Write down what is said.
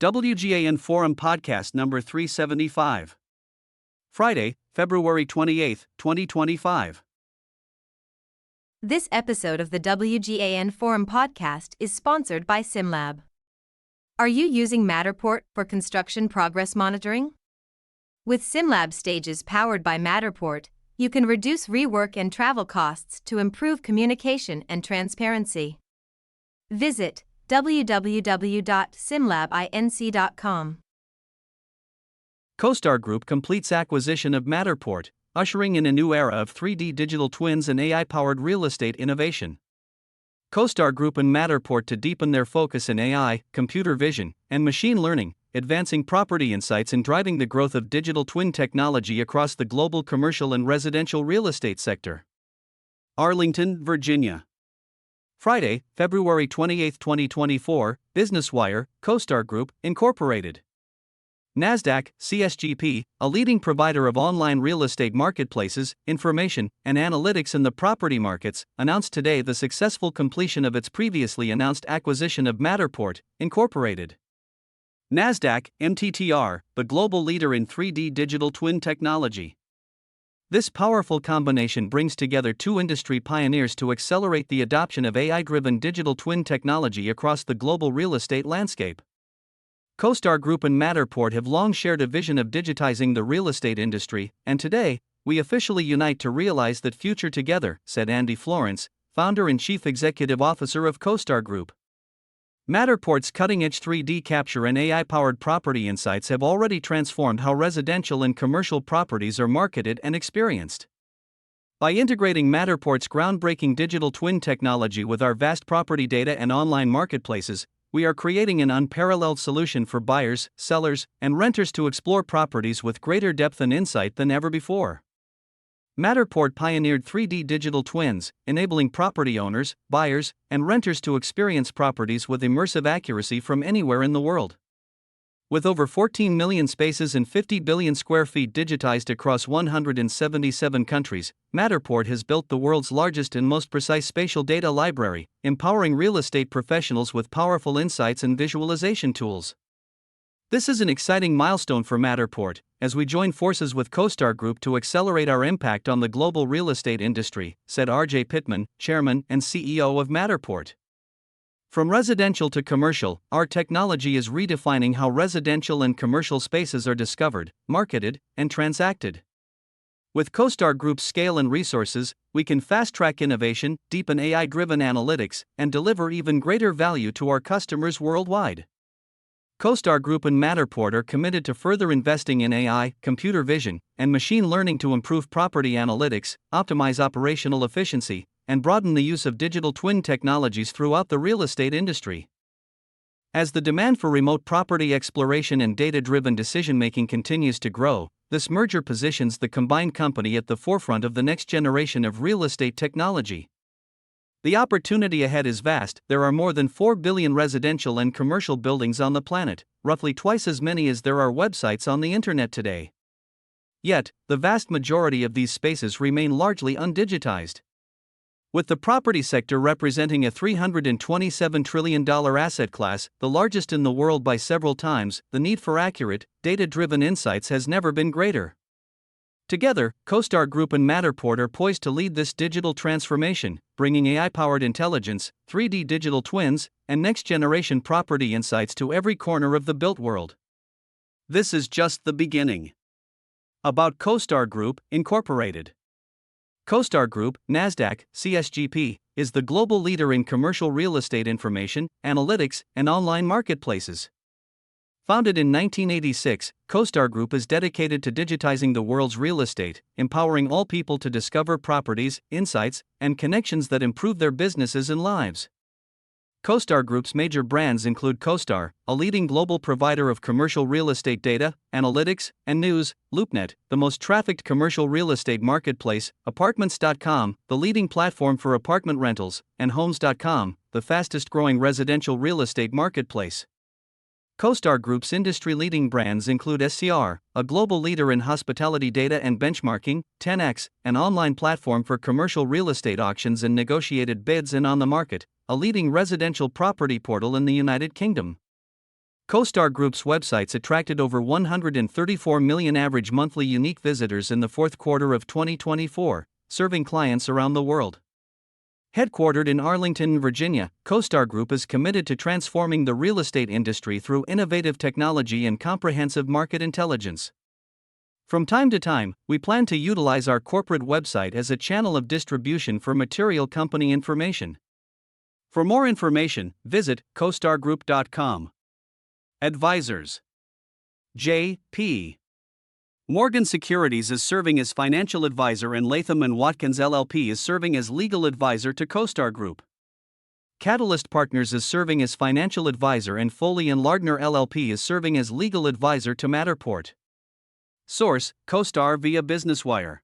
WGAN Forum Podcast number 375. Friday, February 28, 2025. This episode of the WGAN Forum Podcast is sponsored by SimLab. Are you using Matterport for construction progress monitoring? With SimLab stages powered by Matterport, you can reduce rework and travel costs to improve communication and transparency. Visit www.simlabinc.com. CoStar Group completes acquisition of Matterport, ushering in a new era of 3D digital twins and AI-powered real estate innovation. CoStar Group and Matterport to deepen their focus in AI, computer vision, and machine learning, advancing property insights and driving the growth of digital twin technology across the global commercial and residential real estate sector. Arlington, Virginia. Friday, February 28, 2024, Business Wire, CoStar Group, Incorporated. NASDAQ, CSGP, a leading provider of online real estate marketplaces, information, and analytics in the property markets, announced today the successful completion of its previously announced acquisition of Matterport, Incorporated. NASDAQ, MTTR, the global leader in 3D digital twin technology. This powerful combination brings together two industry pioneers to accelerate the adoption of AI-driven digital twin technology across the global real estate landscape. CoStar Group and Matterport have long shared a vision of digitizing the real estate industry, and today, we officially unite to realize that future together, said Andy Florence, founder and chief executive officer of CoStar Group. Matterport's cutting-edge 3D capture and AI-powered property insights have already transformed how residential and commercial properties are marketed and experienced. By integrating Matterport's groundbreaking digital twin technology with our vast property data and online marketplaces, we are creating an unparalleled solution for buyers, sellers, and renters to explore properties with greater depth and insight than ever before. Matterport pioneered 3D digital twins, enabling property owners, buyers, and renters to experience properties with immersive accuracy from anywhere in the world. With over 14 million spaces and 50 billion square feet digitized across 177 countries, Matterport has built the world's largest and most precise spatial data library, empowering real estate professionals with powerful insights and visualization tools. This is an exciting milestone for Matterport, as we join forces with CoStar Group to accelerate our impact on the global real estate industry, said R.J. Pittman, chairman and CEO of Matterport. From residential to commercial, our technology is redefining how residential and commercial spaces are discovered, marketed, and transacted. With CoStar Group's scale and resources, we can fast-track innovation, deepen AI-driven analytics, and deliver even greater value to our customers worldwide. CoStar Group and Matterport are committed to further investing in AI, computer vision, and machine learning to improve property analytics, optimize operational efficiency, and broaden the use of digital twin technologies throughout the real estate industry. As the demand for remote property exploration and data-driven decision-making continues to grow, this merger positions the combined company at the forefront of the next generation of real estate technology. The opportunity ahead is vast. There are more than 4 billion residential and commercial buildings on the planet, roughly twice as many as there are websites on the internet today. Yet, the vast majority of these spaces remain largely undigitized. With the property sector representing a $327 trillion asset class, the largest in the world by several times, the need for accurate, data-driven insights has never been greater. Together, CoStar Group and Matterport are poised to lead this digital transformation, bringing AI-powered intelligence, 3D digital twins, and next-generation property insights to every corner of the built world. This is just the beginning. About CoStar Group, Incorporated. CoStar Group, NASDAQ, CSGP, is the global leader in commercial real estate information, analytics, and online marketplaces. Founded in 1986, CoStar Group is dedicated to digitizing the world's real estate, empowering all people to discover properties, insights, and connections that improve their businesses and lives. CoStar Group's major brands include CoStar, a leading global provider of commercial real estate data, analytics, and news, LoopNet, the most trafficked commercial real estate marketplace, Apartments.com, the leading platform for apartment rentals, and Homes.com, the fastest-growing residential real estate marketplace. CoStar Group's industry-leading brands include SCR, a global leader in hospitality data and benchmarking, 10X, an online platform for commercial real estate auctions and negotiated bids, and On the Market, a leading residential property portal in the United Kingdom. CoStar Group's websites attracted over 134 million average monthly unique visitors in the fourth quarter of 2024, serving clients around the world. Headquartered in Arlington, Virginia, CoStar Group is committed to transforming the real estate industry through innovative technology and comprehensive market intelligence. From time to time, we plan to utilize our corporate website as a channel of distribution for material company information. For more information, visit CoStarGroup.com. Advisors. J.P. Morgan Securities is serving as financial advisor and Latham & Watkins LLP is serving as legal advisor to CoStar Group. Catalyst Partners is serving as financial advisor and Foley & Lardner LLP is serving as legal advisor to Matterport. Source: CoStar via BusinessWire.